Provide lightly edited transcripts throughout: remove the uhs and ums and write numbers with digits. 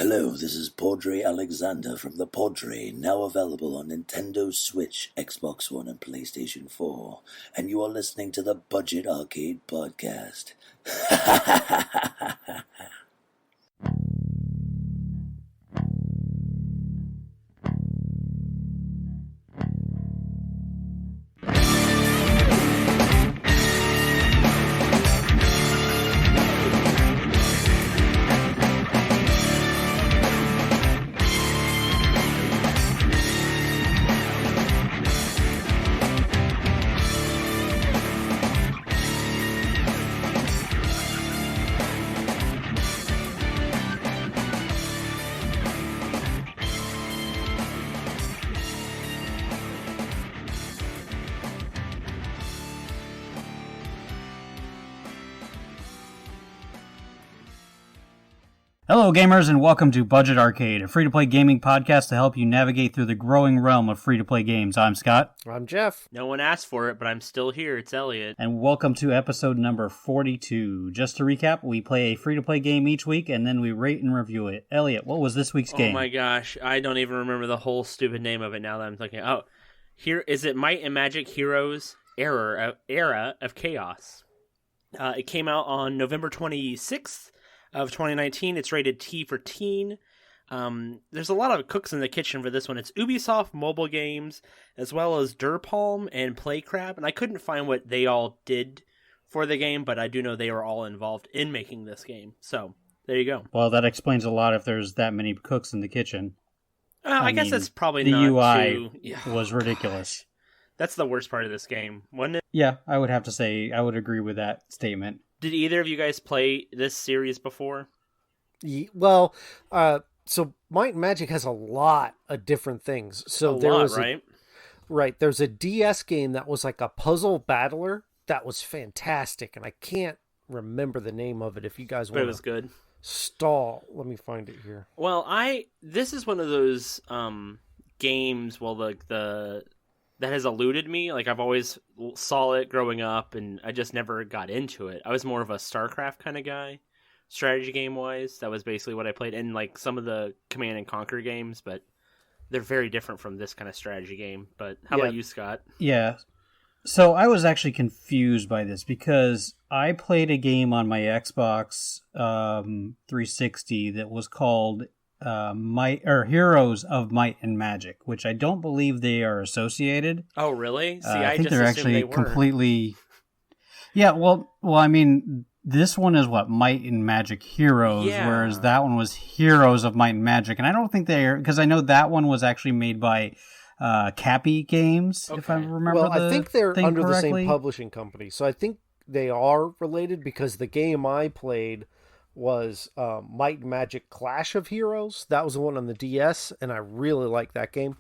Hello, this is Podre Alexander from the Podre, now available on Nintendo Switch, Xbox One, and PlayStation 4, and you are listening to the Budget Arcade Podcast. Hello gamers and welcome to Budget Arcade, a free-to-play gaming podcast to help you navigate through the growing realm of free-to-play games. I'm Scott. I'm Jeff. No one asked for it, but I'm still here. It's Elliot. And welcome to episode number 42. Just to recap, we play a free-to-play game each week and then we rate and review it. Elliot, what was this week's game? Oh my gosh, I don't even remember the whole stupid name of it now that I'm thinking. Oh, here is it Might and Magic Heroes Era of Chaos. It came out on November 26th. Of 2019. It's rated T for teen. There's a lot of cooks in the kitchen for this one. It's Ubisoft Mobile Games, as well as Derpalm and Playcrab, and I couldn't find what they all did for the game, but I do know they were all involved in making this game. So, there you go. Well, that explains a lot if there's that many cooks in the kitchen. I guess that's probably the not UI too... was ridiculous. That's the worst part of this game, wasn't it? Yeah, I would have to say, I would agree with that statement. Did either of you guys play this series before? Well, so Might and Magic has a lot of different things. So right? There's a DS game that was like a puzzle battler that was fantastic, and I can't remember the name of it. If you guys want, But it was good. Stall. Let me find it here. Well, this is one of those games. Well, the that has eluded me. Like, I've always saw it growing up, and I just never got into it. I was more of a StarCraft kind of guy, strategy game-wise. That was basically what I played. And, like, some of the Command and Conquer games, but they're very different from this kind of strategy game. But how about you, Scott? Yeah. So I was actually confused by this, because I played a game on my Xbox 360 that was called Heroes of Might and Magic, which I don't believe they are associated. Oh, really? See, I think just they're assumed actually they were. completely. Yeah, well, I mean, this one is what, Might and Magic Heroes, whereas that one was Heroes of Might and Magic, and I don't think they're, because I know that one was actually made by Cappy Games, if I remember. Well, I think they're under correctly. the same publishing company, so I think they are related, because the game I played was Might and Magic Clash of Heroes. That was the one on the DS, and I really like that game.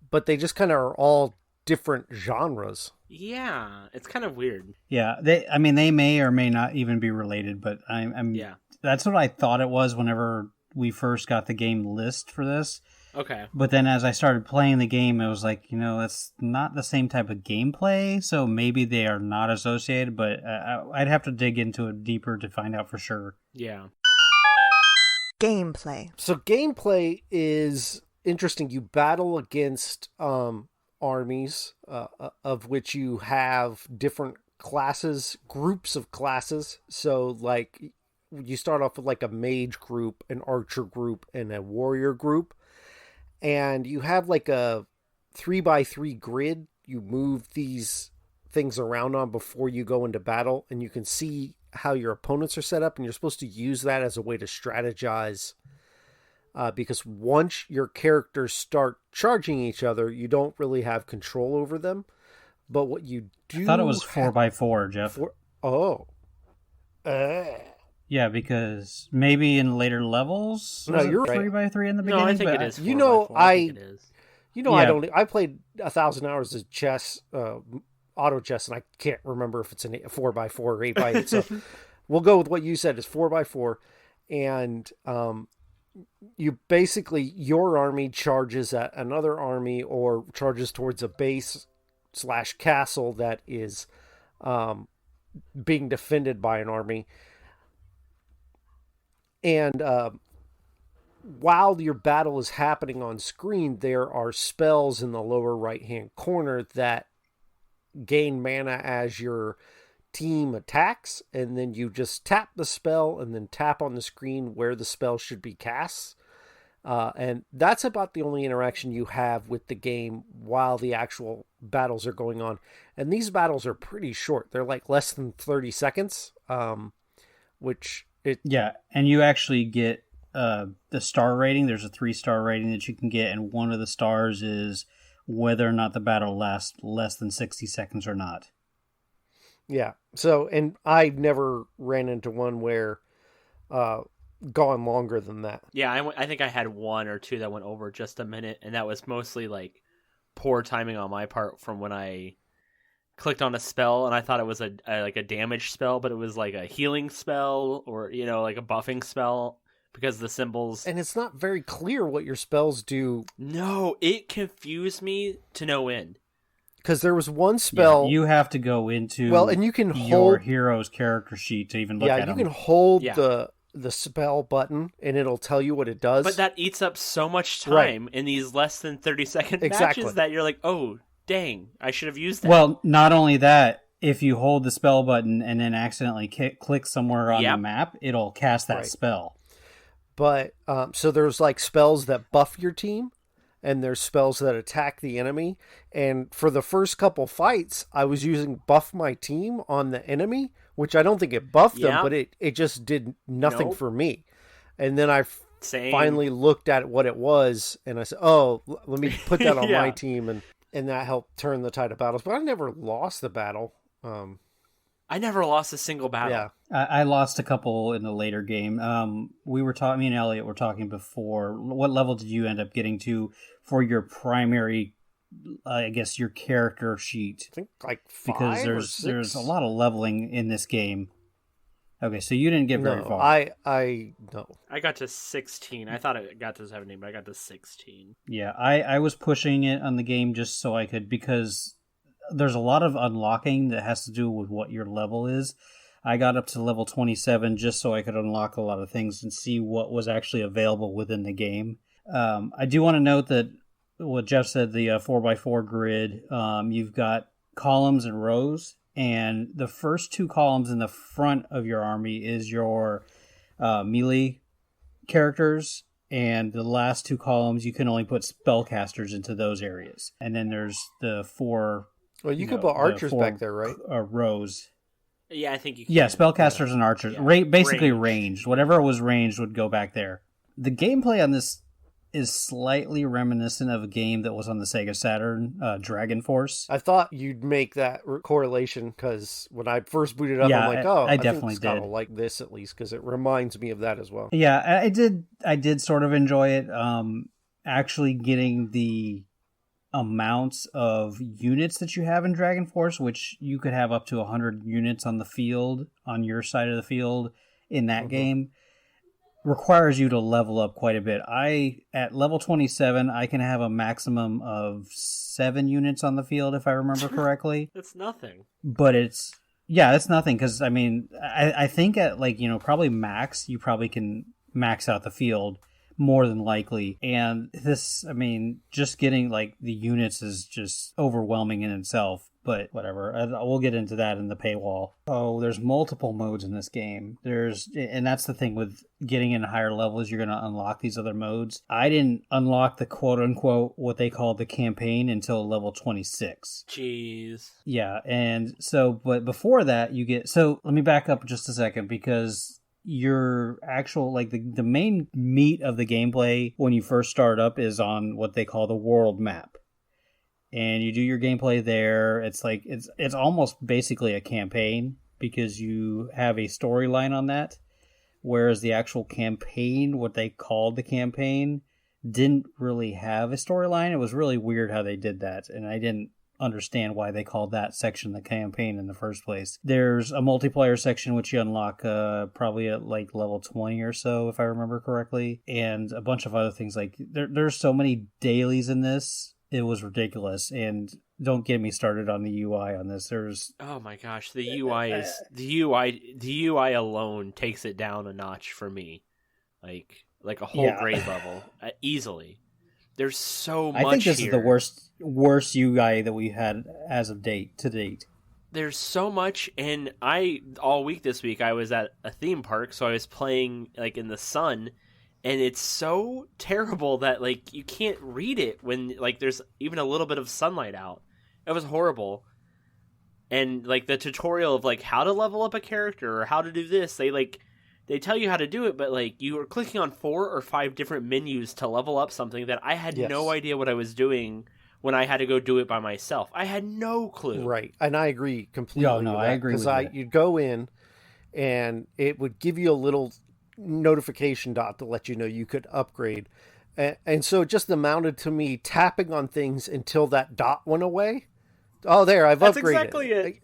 But they just kind of are all different genres. Yeah, it's kind of weird. Yeah, they may or may not even be related, but I'm that's what I thought it was whenever we first got the game list for this. Okay. But then as I started playing the game, it was like, that's not the same type of gameplay, so maybe they are not associated, but I'd have to dig into it deeper to find out for sure. Yeah. Gameplay. So gameplay is interesting. You battle against armies, of which you have different classes, groups of classes. So, like, you start off with like a mage group, an archer group, and a warrior group. And you have like a 3x3 grid. You move these things around on before you go into battle, and you can see how your opponents are set up, and you're supposed to use that as a way to strategize. Because once your characters start charging each other, you don't really have control over them. But what you do... I thought it was 4x4, Jeff. Yeah, because maybe in later levels, no, you're 3x3 in the beginning. No, I think it is. 4x4. I think it is. I played 1,000 hours of chess, auto chess, and I can't remember if it's a 4x4 or 8x8. So we'll go with what you said is 4x4, and you basically, your army charges at another army or charges towards a base / castle that is being defended by an army. And while your battle is happening on screen, there are spells in the lower right-hand corner that gain mana as your team attacks, and then you just tap the spell and then tap on the screen where the spell should be cast. And that's about the only interaction you have with the game while the actual battles are going on. And these battles are pretty short. They're like less than 30 seconds, which it... Yeah, and you actually get the star rating. There's a 3-star rating that you can get, and one of the stars is whether or not the battle lasts less than 60 seconds or not. Yeah. So, and I never ran into one where gone longer than that. Yeah, I think I had 1 or 2 that went over just a minute, and that was mostly like poor timing on my part from when I clicked on a spell and I thought it was a damage spell, but it was like a healing spell or, you know, like a buffing spell because the symbols. And it's not very clear what your spells do. No, it confused me to no end. Because there was one spell... Yeah, you have to go into and you can your hero's character sheet to even look at them. Yeah, you can hold the spell button, and it'll tell you what it does. But that eats up so much time in these less than 30-second matches that you're like, oh, dang, I should have used that. Well, not only that, if you hold the spell button and then accidentally click somewhere on the map, it'll cast that spell. But, so there's like spells that buff your team, and there's spells that attack the enemy. And for the first couple fights, I was using buff my team on the enemy, which I don't think it buffed them, but it just did nothing for me. And then I finally looked at what it was, and I said, oh, let me put that on my team, and that helped turn the tide of battles. But I never lost the battle. I never lost a single battle. Yeah. I lost a couple in the later game. Me and Elliot were talking before. What level did you end up getting to for your primary, I guess, your character sheet? I think like 5 because or 6. there's a lot of leveling in this game. Okay, so you didn't get very far. No. I got to 16. I thought I got to 17, but I got to 16. Yeah, I was pushing it on the game just so I could, because there's a lot of unlocking that has to do with what your level is. I got up to level 27 just so I could unlock a lot of things and see what was actually available within the game. I do want to note that what Jeff said, the 4x4 grid, you've got columns and rows, and the first 2 columns in the front of your army is your melee characters, and the last 2 columns you can only put spellcasters into those areas. And then there's the 4... Well, you could put archers back there, right? Rows. Yeah, I think you can. Yeah, spellcasters and archers. Yeah. Basically ranged. Whatever was ranged would go back there. The gameplay on this is slightly reminiscent of a game that was on the Sega Saturn, Dragon Force. I thought you'd make that correlation because when I first booted up, I'm like, I definitely think did. Like this at least because it reminds me of that as well. Yeah, I did sort of enjoy it. Actually getting the amounts of units that you have in Dragon Force, which you could have up to 100 units on the field, on your side of the field in that game, requires you to level up quite a bit. At level 27, I can have a maximum of 7 units on the field, if I remember correctly. That's nothing. But it's nothing, because, I mean, I think at, like, you know, probably max, you probably can max out the field more than likely. And this, I mean, just getting, like, the units is just overwhelming in itself. But whatever, we'll get into that in the paywall. Oh, there's multiple modes in this game. And that's the thing with getting in higher levels, you're going to unlock these other modes. I didn't unlock the quote-unquote, what they call the campaign, until level 26. Jeez. Yeah, and so, but before that, so let me back up just a second, because your actual, like, the main meat of the gameplay when you first start up is on what they call the world map. And you do your gameplay there. It's like it's almost basically a campaign because you have a storyline on that. Whereas the actual campaign, what they called the campaign, didn't really have a storyline. It was really weird how they did that, and I didn't understand why they called that section the campaign in the first place. There's a multiplayer section which you unlock probably at like level 20 or so, if I remember correctly, and a bunch of other things. Like there's so many dailies in this. It was ridiculous, and don't get me started on the UI on this. Oh my gosh, the UI is the UI alone takes it down a notch for me. Like like a whole Yeah. grade level easily. There's so much. I think this here. is the worst UI that we had as of to date. There's so much, and all week this week I was at a theme park, so I was playing like in the sun, and it's so terrible that like you can't read it when like there's even a little bit of sunlight out. It was horrible. And like the tutorial of like how to level up a character or how to do this, they tell you how to do it, but like you were clicking on 4 or 5 different menus to level up something that I had no idea what I was doing when I had to go do it by myself. I had no clue. Right. And I agree completely. I agree with that. You'd go in and it would give you a little notification dot to let you know you could upgrade. And so it just amounted to me tapping on things until that dot went away. Oh, there, I've That's upgraded. Exactly it.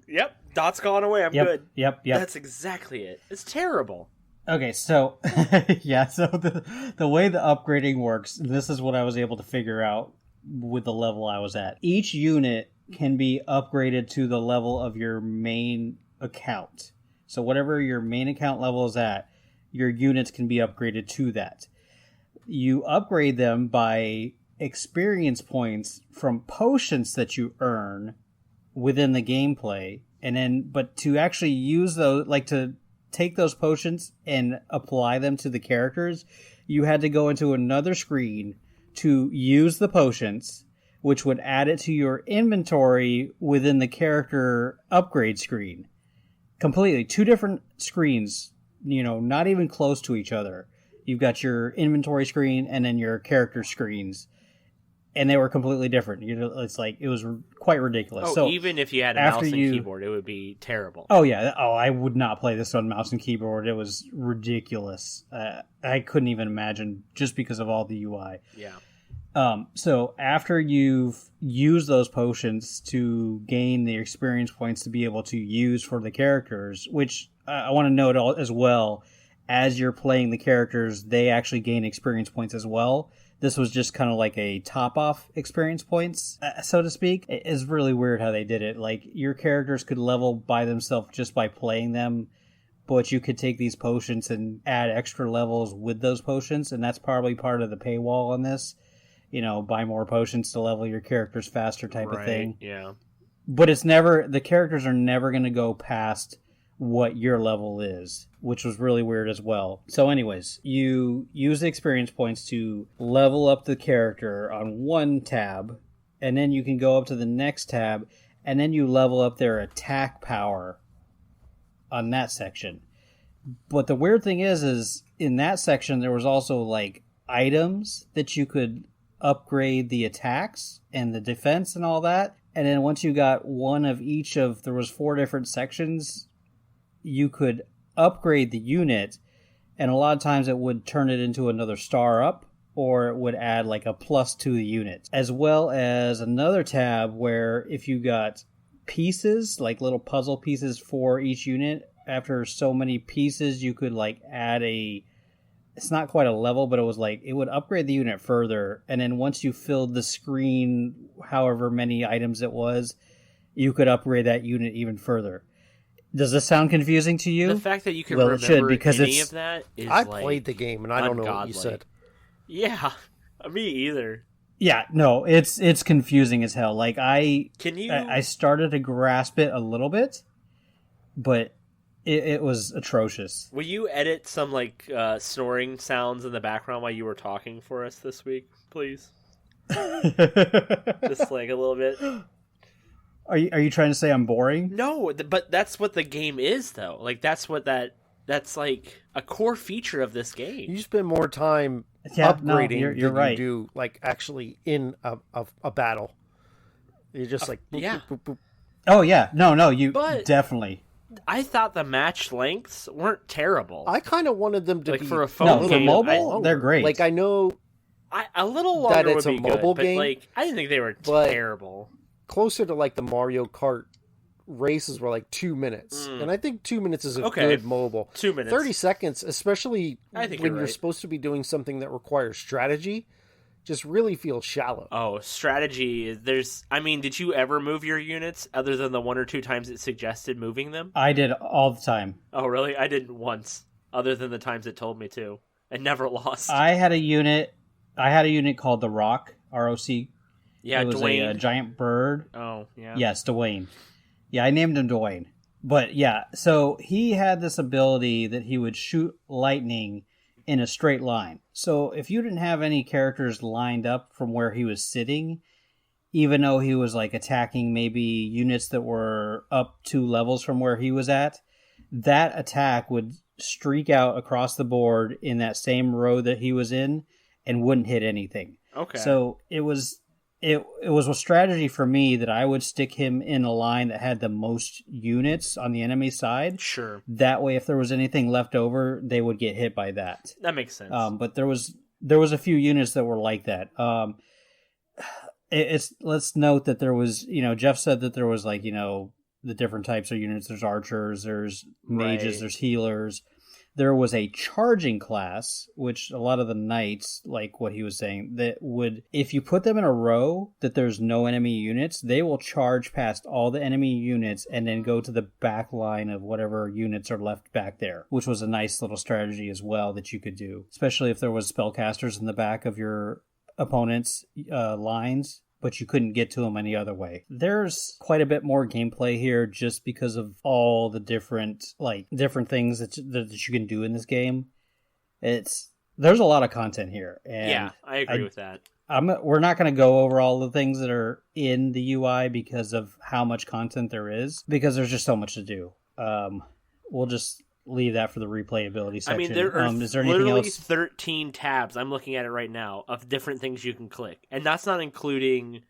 Yep, dot's gone away. I'm good. Yep. That's exactly it. It's terrible. Okay, so so the way the upgrading works, and this is what I was able to figure out with the level I was at. Each unit can be upgraded to the level of your main account. So whatever your main account level is at, your units can be upgraded to that. You upgrade them by experience points from potions that you earn within the gameplay, and then but to actually use those, like to take those potions and apply them to the characters, you had to go into another screen to use the potions, which would add it to your inventory within the character upgrade screen. Completely 2 different screens, not even close to each other. You've got your inventory screen and then your character screens, and they were completely different. It's like it was quite ridiculous. Oh, so even if you had a mouse and keyboard, it would be terrible. Oh yeah. Oh, I would not play this on mouse and keyboard. It was ridiculous. I couldn't even imagine, just because of all the UI. Yeah. So after you've used those potions to gain the experience points to be able to use for the characters, which I want to note as well, as you're playing the characters, they actually gain experience points as well. This was just kind of like a top-off experience points, so to speak. It is really weird how they did it. Like, your characters could level by themselves just by playing them, but you could take these potions and add extra levels with those potions, and that's probably part of the paywall on this. Buy more potions to level your characters faster type of thing. Yeah. But the characters are never going to go past what your level is, which was really weird as well. So anyways, you use the experience points to level up the character on one tab, and then you can go up to the next tab, and then you level up their attack power on that section. But the weird thing is in that section there was also like items that you could upgrade the attacks and the defense and all that. And then once you got one of each there was 4 different sections, you could upgrade the unit, and a lot of times it would turn it into another star up, or it would add like a plus to the unit, as well as another tab where if you got pieces, like little puzzle pieces for each unit, after so many pieces you could like add it's not quite a level, but it was like it would upgrade the unit further, and then once you filled the screen however many items it was, you could upgrade that unit even further. Does this sound confusing to you? The fact that you can Well, it should, remember because any of that is I like played the game and I don't know what you ungodly. said. Yeah, me either. Yeah, no, it's confusing as hell. Like I started to grasp it a little bit, but it was atrocious. Will you edit some like snoring sounds in the background while you were talking for us this week, please? Just like a little bit. Are you trying to say I'm boring? No, but that's what the game is, though. Like that's like a core feature of this game. You spend more time upgrading you're than right. you do like actually in a battle. You're just like boop, yeah. boop, boop, boop. Oh yeah, no, you But- definitely. I thought the match lengths weren't terrible. I kind of wanted them to like be for a phone No, little for game, mobile, longer. they're great. Like I know a little longer it's would a be mobile good, game, but like I didn't think they were but- terrible. closer to like the Mario Kart races were like 2 minutes, and I think 2 minutes is a Okay. good mobile. 2 minutes. 30 seconds, especially I think when you're you're right. supposed to be doing something that requires strategy, just really feels shallow. Oh, strategy. Did you ever move your units other than the 1 or 2 times it suggested moving them? I did all the time. Oh, really? I didn't once, other than the times it told me to. and never lost. I had a unit called the Rock, ROC. Yeah, it was Dwayne. a giant bird. Oh, yeah. Yes, Dwayne. Yeah, I named him Dwayne. But yeah, so he had this ability that he would shoot lightning in a straight line. So if you didn't have any characters lined up from where he was sitting, even though he was like attacking maybe units that were up 2 levels from where he was at, that attack would streak out across the board in that same row that he was in and wouldn't hit anything. Okay. So it was a strategy for me that I would stick him in a line that had the most units on the enemy side. Sure. That way, if there was anything left over, they would get hit by that. That makes sense. But there was a few units that were like that. Let's note that there was, Jeff said that there was like, the different types of units. There's archers, there's mages, Right. there's healers. There was a charging class, which a lot of the knights, like what he was saying, that would, if you put them in a row that there's no enemy units, they will charge past all the enemy units and then go to the back line of whatever units are left back there, which was a nice little strategy as well that you could do, especially if there was spellcasters in the back of your opponent's lines, but you couldn't get to them any other way. There's quite a bit more gameplay here just because of all the different things that you can do in this game. There's a lot of content here. And yeah, I agree with that. We're not going to go over all the things that are in the UI because of how much content there is, because there's just so much to do. We'll just leave that for the replayability section. I mean, there are is there anything literally else? 13 tabs. I'm looking at it right now of different things you can click, and that's not including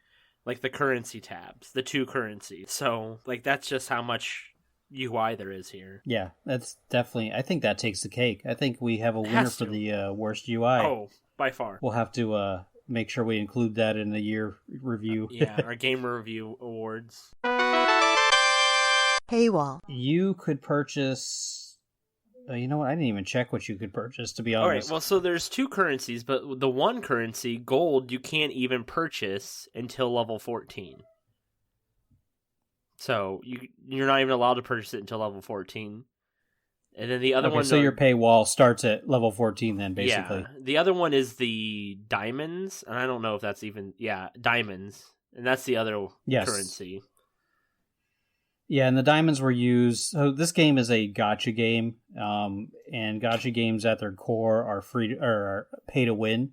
like the currency tabs, the 2 currencies. So, like, that's just how much UI there is here. Yeah, that's definitely. I think that takes the cake. I think we have a winner Has for to. the worst UI. Oh, by far. We'll have to make sure we include that in the year review. Yeah, our Gamer Review Awards. Paywall. You could purchase. You know what? I didn't even check what you could purchase, to be All right, honest. well, so there's 2 currencies, but the one currency, gold, you can't even purchase until level 14. So you're not even allowed to purchase it until level 14. And then the other one... So your paywall starts at level 14 then, basically. Yeah, the other one is the diamonds, and I don't know if that's even... Yeah, diamonds. And that's the other currency. Yeah, and the diamonds were used. So this game is a gacha game, and gacha games at their core are free or pay to win,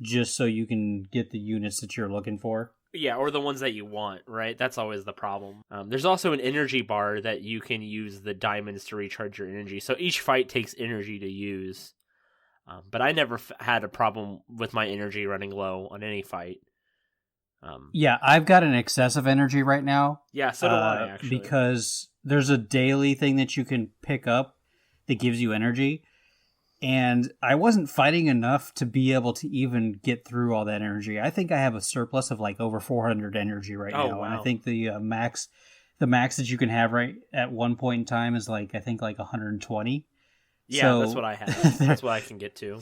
just so you can get the units that you're looking for. Yeah, or the ones that you want, right? That's always the problem. There's also an energy bar that you can use the diamonds to recharge your energy. So each fight takes energy to use. But I never had a problem with my energy running low on any fight. Yeah, I've got an excessive energy right now. Yeah, so do I, actually. Because there's a daily thing that you can pick up that gives you energy. And I wasn't fighting enough to be able to even get through all that energy. I think I have a surplus of like over 400 energy right now. Wow. And I think the max that you can have right at one point in time is like 120. Yeah, So, that's what I have. That's what I can get to.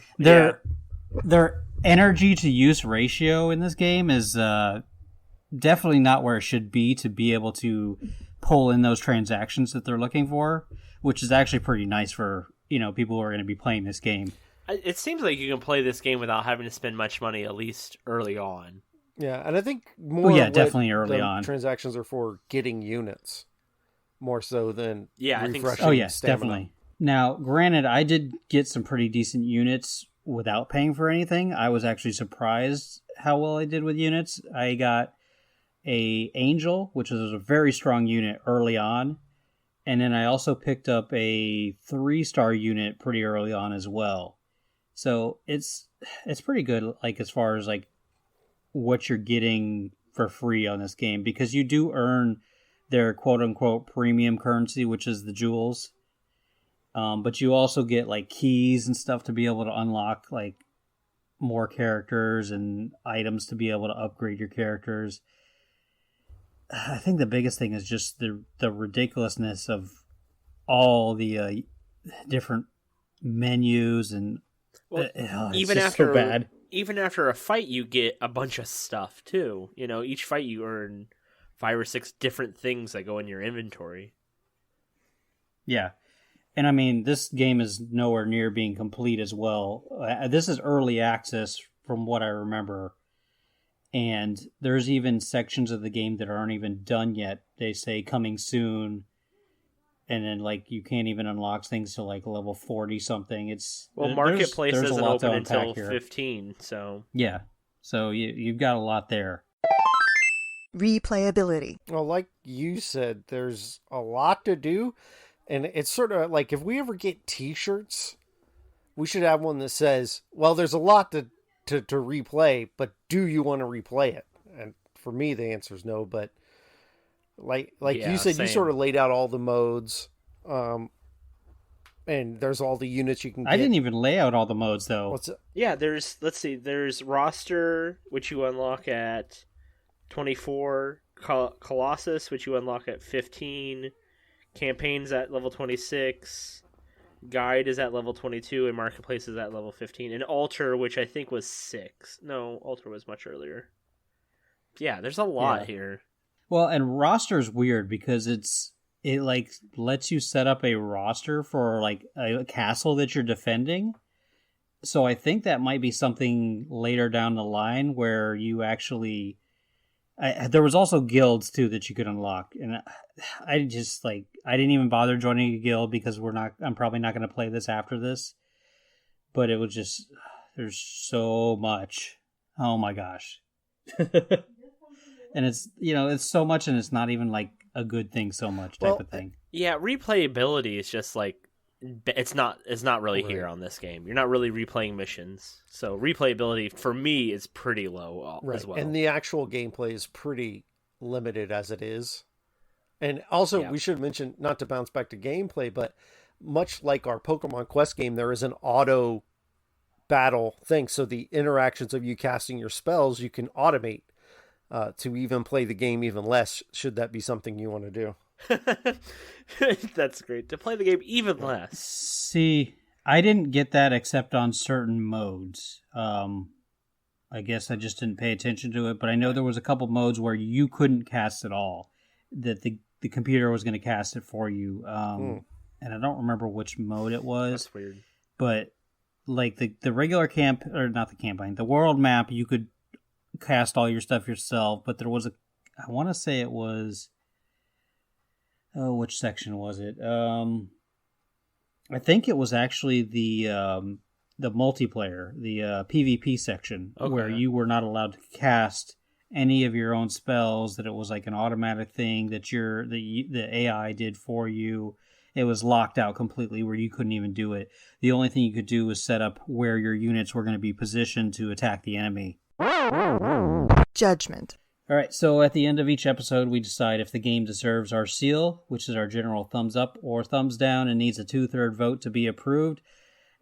Their energy to use ratio in this game is definitely not where it should be to be able to pull in those transactions that they're looking for, which is actually pretty nice for people who are going to be playing this game. It seems like you can play this game without having to spend much money, at least early on. Yeah, and I think more definitely early on. Transactions are for getting units more so than I think so. refreshing Oh yes, stamina. definitely. Now, granted, I did get some pretty decent units without paying for anything. I was actually surprised how well I did with units. I got a Angel, which is a very strong unit early on, and then I also picked up a 3-star unit pretty early on as well. So it's pretty good, like as far as like what you're getting for free on this game, because you do earn their quote unquote premium currency, which is the jewels. But you also get like keys and stuff to be able to unlock like more characters and items to be able to upgrade your characters. I think the biggest thing is just the ridiculousness of all the different menus and Even just after so bad. Even after a fight, you get a bunch of stuff too. Each fight you earn 5 or 6 different things that go in your inventory. Yeah. And I mean, this game is nowhere near being complete as well. This is early access from what I remember. And there's even sections of the game that aren't even done yet. They say coming soon. And then, like, you can't even unlock things till, like, level 40 something. Marketplace there's isn't a lot open to unpack until here. 15, so... Yeah. So you've got a lot there. Replayability. Well, like you said, there's a lot to do. And it's sort of like, if we ever get t-shirts, we should have one that says, well, there's a lot to replay, but do you want to replay it? And for me, the answer is no, but like Yeah, you said, same. you sort of laid out all the modes, and there's all the units you can get. I didn't even lay out all the modes, though. What's it? Yeah, there's roster, which you unlock at 24, Colossus, which you unlock at 15, campaigns at level 26, guide is at level 22, and marketplace is at level 15, and altar, which I think was 6. No, altar was much earlier. Yeah, there's a lot here. Well, and roster's weird because it like lets you set up a roster for like a castle that you're defending. So I think that might be something later down the line where you actually... there was also guilds too that you could unlock, and I just I didn't even bother joining a guild because I'm probably not going to play this after this. But it was just, there's so much. Oh my gosh. And it's so much, and it's not even like a good thing so much type of thing. Yeah, replayability is just like, it's not really here on this game. You're not really replaying missions, so replayability for me is pretty low as well. And the actual gameplay is pretty limited as it is. And also, we should mention, not to bounce back to gameplay, but much like our Pokemon Quest game, there is an auto battle thing. So the interactions of you casting your spells, you can automate to even play the game even less, should that be something you want to do. That's great. To play the game even less. See, I didn't get that except on certain modes. I guess I just didn't pay attention to it, but I know there was a couple modes where you couldn't cast at all, that the computer was going to cast it for you. And I don't remember which mode it was. That's weird. But like the regular camp, or not the campaign, the world map, you could cast all your stuff yourself, but there was I want to say it was... Oh, which section was it? I think it was actually the multiplayer, the PvP section, where you were not allowed to cast any of your own spells. That it was like an automatic thing that the AI did for you. It was locked out completely, where you couldn't even do it. The only thing you could do was set up where your units were going to be positioned to attack the enemy. Judgment. All right, so at the end of each episode, we decide if the game deserves our seal, which is our general thumbs up or thumbs down, and needs a 2/3 vote to be approved.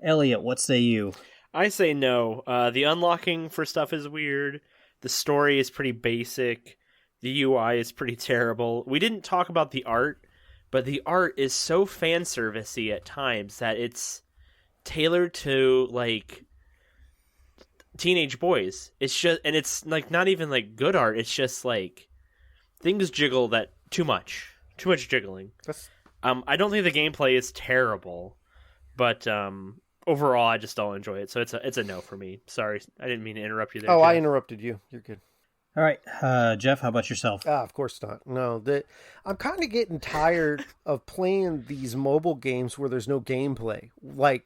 Elliot, what say you? I say no. The unlocking for stuff is weird. The story is pretty basic. The UI is pretty terrible. We didn't talk about the art, but the art is so fan servicey at times that it's tailored to like teenage boys. It's just, and it's like not even like good art. It's just like things jiggle that too much jiggling. I don't think the gameplay is terrible, but overall I just don't enjoy it. So it's a no for me. Sorry, I didn't mean to interrupt you there. Oh, Jeff. I interrupted you. You're good. All right, Jeff, how about yourself? Of course not. No, I'm kind of getting tired of playing these mobile games where there's no gameplay. Like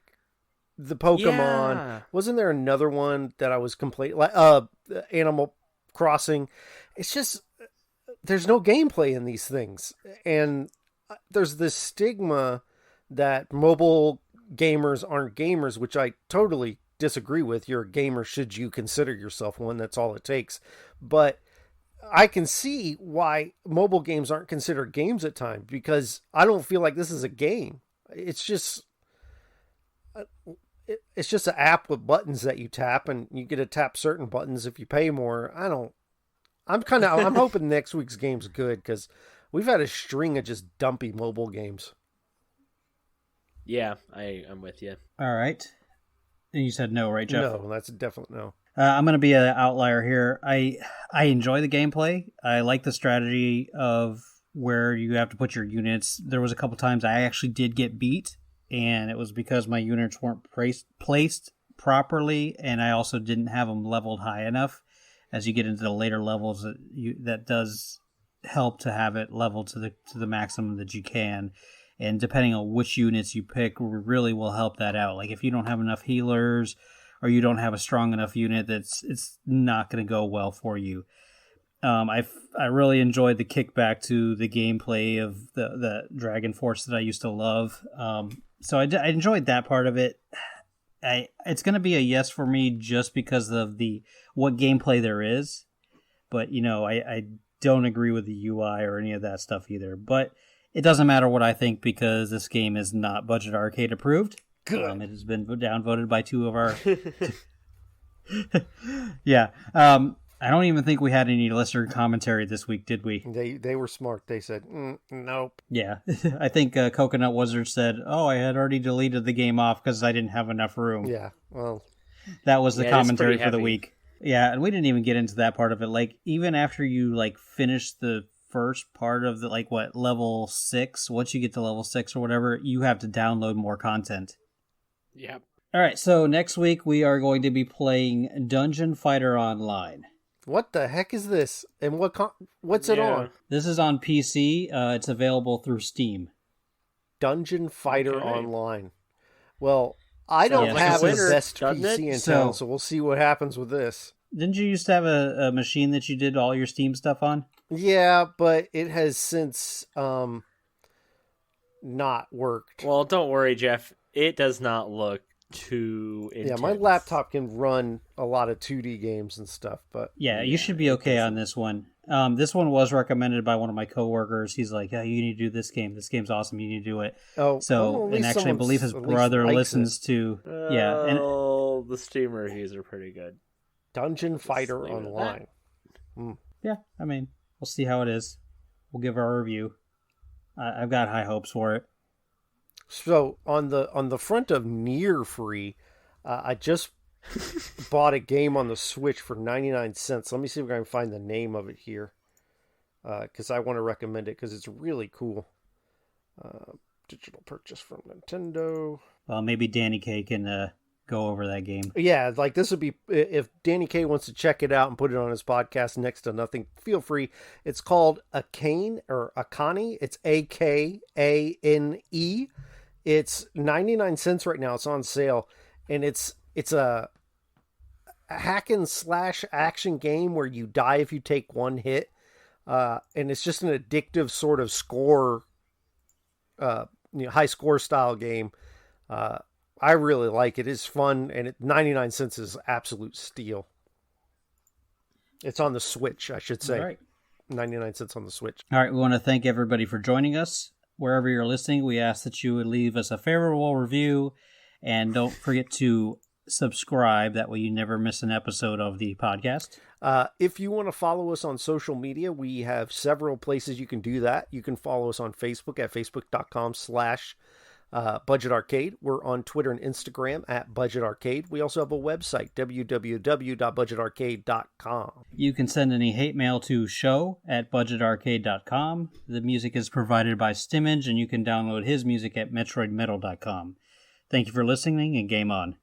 the Pokemon. Yeah. Wasn't there another one that I was complaining? Like Animal Crossing. It's just there's no gameplay in these things, and there's this stigma that mobile gamers aren't gamers, which I totally disagree with. You're a gamer should you consider yourself one. That's all it takes. But I can see why mobile games aren't considered games at times, because I don't feel like this is a game. It's just an app with buttons that you tap, and you get to tap certain buttons if you pay more. I'm hoping next week's game's good, because we've had a string of just dumpy mobile games. Yeah, I'm with you. All right. And you said no, right, Jeff? No, that's a definite no. I'm going to be an outlier here. I enjoy the gameplay. I like the strategy of where you have to put your units. There was a couple times I actually did get beat and it was because my units weren't placed properly, and I also didn't have them leveled high enough. As you get into the later levels, that does help to have it leveled to the maximum that you can. And depending on which units you pick, really will help that out. Like if you don't have enough healers, or you don't have a strong enough unit, it's not going to go well for you. I really enjoyed the kickback to the gameplay of the Dragon Force that I used to love. So I enjoyed that part of it. It's going to be a yes for me just because of what gameplay there is. But, I don't agree with the UI or any of that stuff either. But it doesn't matter what I think because this game is not Budget Arcade approved. Good. It has been downvoted by two of our... Yeah. I don't even think we had any listener commentary this week, did we? They were smart. They said, nope. Yeah. I think Coconut Wizard said, I had already deleted the game off because I didn't have enough room. Yeah, well... That was the commentary for the heavy. week. Yeah, and we didn't even get into that part of it. Like, even after you, finish the first part of the, level 6, once you get to level 6 or whatever, you have to download more content. Yep. All right, so next week we are going to be playing Dungeon Fighter Online. What the heck is this? And what's it on? This is on PC. It's available through Steam. Dungeon Fighter Okay. Online. Well, I don't Yeah, have so the this- best doesn't PC it? in So- town, so we'll see what happens with this. Didn't you used to have a machine that you did all your Steam stuff on? Yeah, but it has since not worked. Well, don't worry, Jeff. It does not look too intense. Yeah, my laptop can run a lot of 2D games and stuff, but Yeah, you should be okay on this one. This one was recommended by one of my coworkers. He's like, "Yeah, you need to do this game. This game's awesome. You need to do it." at And least actually, I believe his someone's- at least brother likes listens to. Yeah, and Oh, the Steam reviews are pretty good. it. Dungeon Fighter leave it at Online. yeah, I mean, we'll see how it is. We'll give our review. I've got high hopes for it. So on the front of near free, I just bought a game on the Switch for 99 cents. Let me see if I can find the name of it here, because I want to recommend it because it's really cool. Digital purchase from Nintendo. Well, maybe Danny K can go over that game. Yeah, this would be if Danny K wants to check it out and put it on his podcast next to nothing. Feel free. It's called Akane or Akane. It's Akane. It's 99 cents right now. It's on sale, and it's a hack and slash action game where you die if you take one hit, and it's just an addictive sort of score, high score style game. I really like it. It's fun, and 99 cents is absolute steal. It's on the Switch, I should say. All right. 99 cents on the Switch. All right, we want to thank everybody for joining us. Wherever you're listening, we ask that you would leave us a favorable review, and don't forget to subscribe. That way you never miss an episode of the podcast. If you want to follow us on social media, we have several places you can do that. You can follow us on Facebook at facebook.com/Budget Arcade. We're on Twitter and Instagram at Budget Arcade. We also have a website, www.budgetarcade.com. You can send any hate mail to show@budgetarcade.com. The music is provided by Stimmage, and you can download his music at metroidmetal.com. Thank you for listening, and game on.